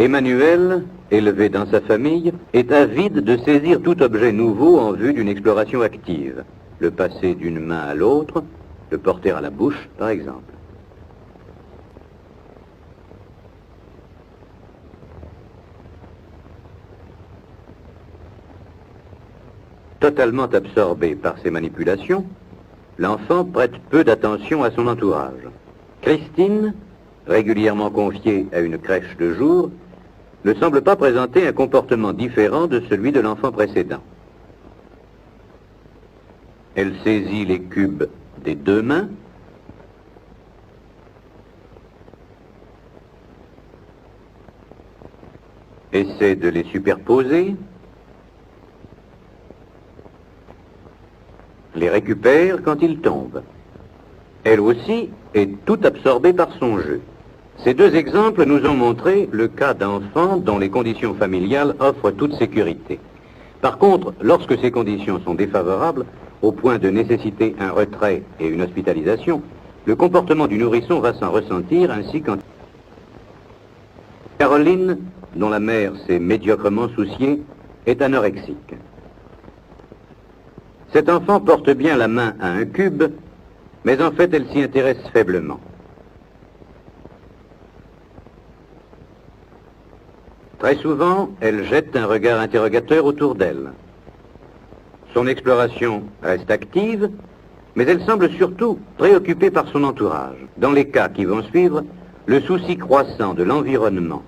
Emmanuel, élevé dans sa famille, est avide de saisir tout objet nouveau en vue d'une exploration active. Le passer d'une main à l'autre, le porter à la bouche, par exemple. Totalement absorbé par ces manipulations, l'enfant prête peu d'attention à son entourage. Christine, régulièrement confiée à une crèche de jour, ne semble pas présenter un comportement différent de celui de l'enfant précédent. Elle saisit les cubes des deux mains, essaie de les superposer, les récupère quand ils tombent. Elle aussi est tout absorbée par son jeu. Ces deux exemples nous ont montré le cas d'enfants dont les conditions familiales offrent toute sécurité. Par contre, lorsque ces conditions sont défavorables, au point de nécessiter un retrait et une hospitalisation, le comportement du nourrisson va s'en ressentir ainsi qu'en... Caroline, dont la mère s'est médiocrement souciée, est anorexique. Cet enfant porte bien la main à un cube, mais en fait elle s'y intéresse faiblement. Très souvent, elle jette un regard interrogateur autour d'elle. Son exploration reste active, mais elle semble surtout préoccupée par son entourage. Dans les cas qui vont suivre, le souci croissant de l'environnement.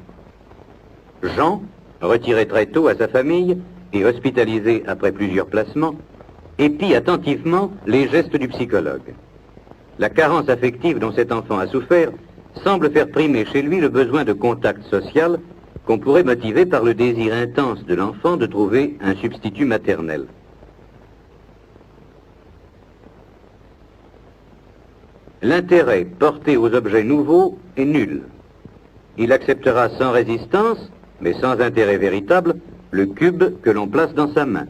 Jean, retiré très tôt à sa famille et hospitalisé après plusieurs placements, épie attentivement les gestes du psychologue. La carence affective dont cet enfant a souffert semble faire primer chez lui le besoin de contact social qu'on pourrait motiver par le désir intense de l'enfant de trouver un substitut maternel. L'intérêt porté aux objets nouveaux est nul. Il acceptera sans résistance, mais sans intérêt véritable, le cube que l'on place dans sa main.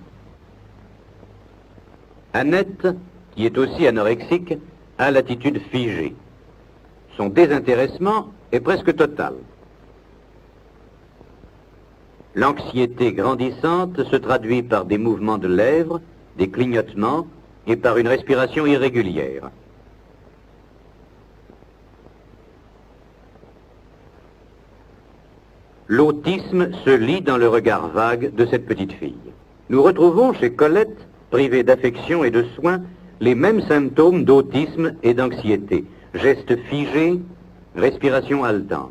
Annette, qui est aussi anorexique, a l'attitude figée. Son désintéressement est presque total. L'anxiété grandissante se traduit par des mouvements de lèvres, des clignotements et par une respiration irrégulière. L'autisme se lit dans le regard vague de cette petite fille. Nous retrouvons chez Colette, privée d'affection et de soins, les mêmes symptômes d'autisme et d'anxiété. Gestes figés, respiration haletante.